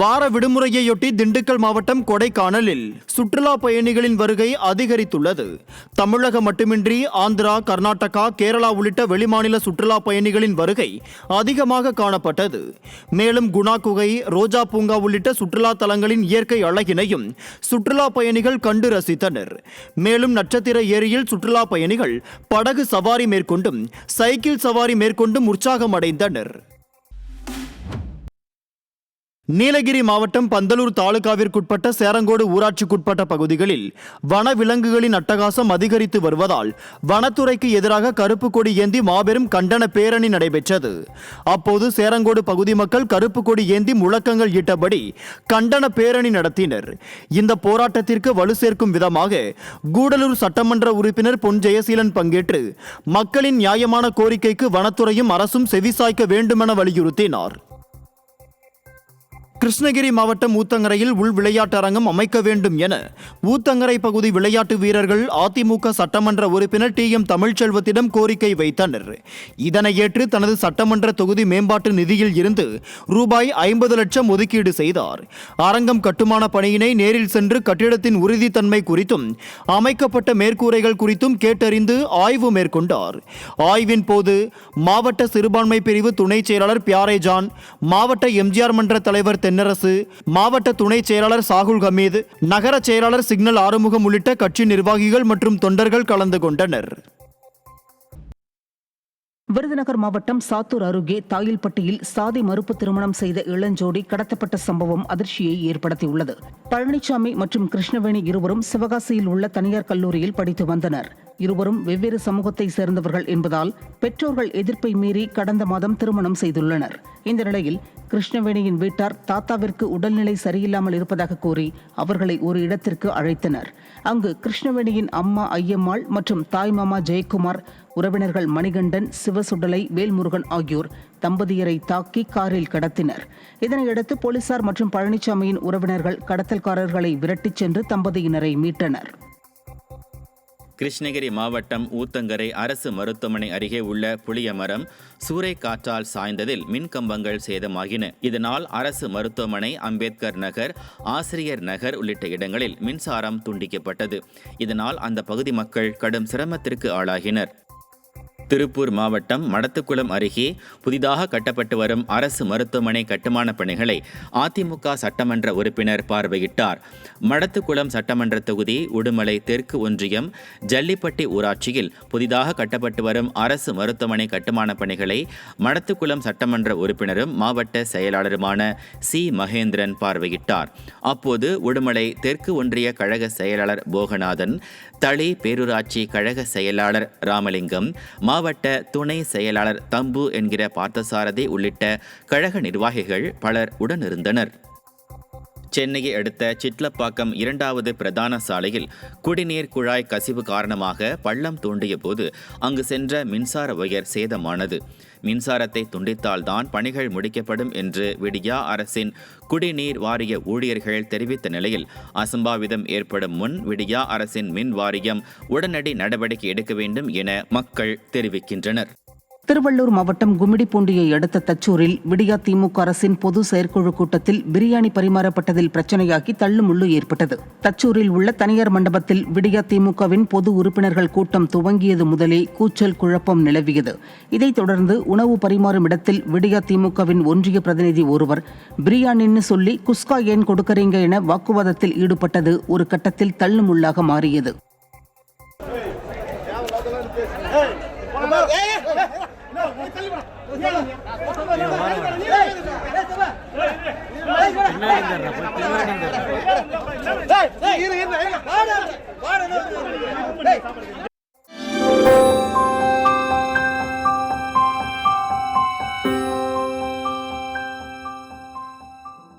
வார விடுமுறையொட்டி திண்டுக்கல் மாவட்டம் கொடைக்கானலில் சுற்றுலா பயணிகளின் வருகை அதிகரித்துள்ளது. தமிழகம் மட்டுமின்றி ஆந்திரா, கர்நாடகா, கேரளா உள்ளிட்ட வெளிமாநில சுற்றுலா பயணிகளின் வருகை அதிகமாக காணப்பட்டது. மேலும் குணா குகை, ரோஜா பூங்கா உள்ளிட்ட சுற்றுலா தலங்களின் இயற்கை அழகினையும் சுற்றுலா பயணிகள் கண்டு ரசித்தனர். மேலும் நட்சத்திர ஏரியில் சுற்றுலா பயணிகள் படகு சவாரி மேற்கொண்டும் சைக்கிள் சவாரி மேற்கொண்டும் உற்சாகம் அடைந்தனர். நீலகிரி மாவட்டம் பந்தலூர் தாலுகாவிற்குட்பட்ட சேரங்கோடு ஊராட்சிக்குட்பட்ட பகுதிகளில் வனவிலங்குகளின் அட்டகாசம் அதிகரித்து வருவதால் வனத்துறைக்கு எதிராக கருப்பு கொடி ஏந்தி மாபெரும் கண்டன பேரணி நடைபெற்றது. அப்போது சேரங்கோடு பகுதி மக்கள் கருப்பு கொடி ஏந்தி முழக்கங்கள் இட்டபடி கண்டன பேரணி நடத்தினர். இந்த போராட்டத்திற்கு வலு சேர்க்கும் விதமாக கூடலூர் சட்டமன்ற உறுப்பினர் பொன் ஜெயசீலன் பங்கேற்று மக்களின் நியாயமான கோரிக்கைக்கு வனத்துறையும் அரசும் செவிசாய்க்க வேண்டுமென வலியுறுத்தினார். கிருஷ்ணகிரி மாவட்டம் ஊத்தங்கரையில் உள் விளையாட்டு அரங்கம் அமைக்க வேண்டும் என ஊத்தங்கரை பகுதி விளையாட்டு வீரர்கள் அதிமுக சட்டமன்ற உறுப்பினர் TM தமிழ்ச்செல்வத்திடம் கோரிக்கை வைத்தனர். இதனை ஏற்று தனது சட்டமன்ற தொகுதி மேம்பாட்டு நிதியில் இருந்து ரூபாய் 50 லட்சம் ஒதுக்கீடு செய்தார். அரங்கம் கட்டுமான பணியினை நேரில் சென்று கட்டிடத்தின் உறுதித்தன்மை குறித்தும் அமைக்கப்பட்ட மேற்கூரைகள் குறித்தும் கேட்டறிந்து ஆய்வு மேற்கொண்டார். ஆய்வின் போது மாவட்ட சிறுபான்மை பிரிவு துணை செயலாளர் பியாரேஜான், மாவட்ட எம்ஜிஆர் மன்ற தலைவர் தென்னரசு, மாவட்ட துணை செயலாளர் சாகுல் ஹமீது, நகர செயலாளர் சிக்னல் ஆறுமுகம் உள்ளிட்ட கட்சி நிர்வாகிகள் மற்றும் தொண்டர்கள் கலந்து கொண்டனர். விருதுநகர் மாவட்டம் சாத்தூர் அருகே தாயில்பட்டியில் சாதி மறுப்பு திருமணம் செய்த இளஞ்சோடி கடத்தப்பட்ட சம்பவம் அதிர்ச்சியை ஏற்படுத்தியுள்ளது. பழனிசாமி மற்றும் கிருஷ்ணவேணி இருவரும் சிவகாசியில் உள்ள தனியார் கல்லூரியில் படித்து வந்தனர். இருவரும் வெவ்வேறு சமூகத்தை சேர்ந்தவர்கள் என்பதால் பெற்றோர்கள் எதிர்ப்பை மீறி கடந்த மாதம் திருமணம் செய்துள்ளனர். இந்த நிலையில் கிருஷ்ணவேணியின் வீட்டார் தாத்தாவிற்கு உடல்நிலை சரியில்லாமல் இருப்பதாக கூறி அவர்களை ஒரு இடத்திற்கு அழைத்தனர். அங்கு கிருஷ்ணவேணியின் அம்மா ஐயம்மாள் மற்றும் தாய் மாமா ஜெயக்குமார், உறவினர்கள் மணிகண்டன், சிவசுடலை, வேல்முருகன் ஆகியோர் தம்பதியரை தாக்கி காரில் கடத்தினர். இதனையடுத்து போலீசார் மற்றும் பழனிசாமியின் உறவினர்கள் கடத்தல்காரர்களை விரட்டிச் சென்று தம்பதியினரை மீட்டனர். கிருஷ்ணகிரி மாவட்டம் ஊத்தங்கரை அரசு மருத்துவமனை அருகே உள்ள புளியமரம் சூறைக்காற்றால் சாய்ந்ததில் மின்கம்பங்கள் சேதமாகின. இதனால் அரசு மருத்துவமனை, அம்பேத்கர் நகர், ஆசிரியர் நகர் உள்ளிட்ட இடங்களில் மின்சாரம் துண்டிக்கப்பட்டது. இதனால் அந்த பகுதி மக்கள் கடும் சிரமத்திற்கு ஆளாகினர். திருப்பூர் மாவட்டம் மடத்துக்குளம் அருகே புதிதாக கட்டப்பட்டு வரும் அரசு மருத்துவமனை கட்டுமான பணிகளை அதிமுக சட்டமன்ற உறுப்பினர் பார்வையிட்டார். மடத்துக்குளம் சட்டமன்ற தொகுதி உடுமலை தெற்கு ஒன்றியம் ஜல்லிப்பட்டி ஊராட்சியில் புதிதாக கட்டப்பட்டு வரும் அரசு மருத்துவமனை கட்டுமான பணிகளை மடத்துக்குளம் சட்டமன்ற உறுப்பினரும் மாவட்ட செயலாளருமான சி மகேந்திரன் பார்வையிட்டார். அப்போது உடுமலை தெற்கு ஒன்றிய கழக செயலாளர் போகநாதன், தளி பேரூராட்சி கழக செயலாளர் ராமலிங்கம், மாவட்ட துணை செயலாளர் தம்பு என்கிற பார்த்தசாரதி உள்ளிட்ட கழக நிர்வாகிகள் பலர் உடனிருந்தனர். சென்னையை அடுத்த சிட்லப்பாக்கம் 2வது பிரதான சாலையில் குடிநீர் குழாய் கசிவு காரணமாக பள்ளம் தோண்டிய போது அங்கு சென்ற மின்சார ஒயர் சேதமானது. மின்சாரத்தை துண்டித்தால்தான் பணிகள் முடிக்கப்படும் என்று விடியா அரசின் குடிநீர் வாரிய ஊழியர்கள் தெரிவித்த நிலையில் அசம்பாவிதம் ஏற்படும் முன் விடியா அரசின் மின் வாரியம் உடனடி நடவடிக்கை எடுக்க வேண்டும் என மக்கள் தெரிவிக்கின்றனர். திருவள்ளூர் மாவட்டம் கும்மிடிப்பூண்டியை அடுத்த தச்சூரில் விடியா திமுக அரசின் பொது செயற்குழு கூட்டத்தில் பிரியாணி பரிமாறப்பட்டதில் பிரச்சனையாகி தள்ளுமுள்ளு ஏற்பட்டது. தச்சூரில் உள்ள தனியார் மண்டபத்தில் விடியா திமுகவின் பொது உறுப்பினர்கள் கூட்டம் துவங்கியது முதலே கூச்சல் குழப்பம் நிலவியது. இதைத் தொடர்ந்து உணவு பரிமாறும் இடத்தில் விடியா திமுகவின் ஒன்றிய பிரதிநிதி ஒருவர் பிரியாணின்னு சொல்லி குஸ்கா ஏன் கொடுக்கறீங்க என வாக்குவாதத்தில் ஈடுபட்டது ஒரு கட்டத்தில் தள்ளுமுள்ளாக மாறியது.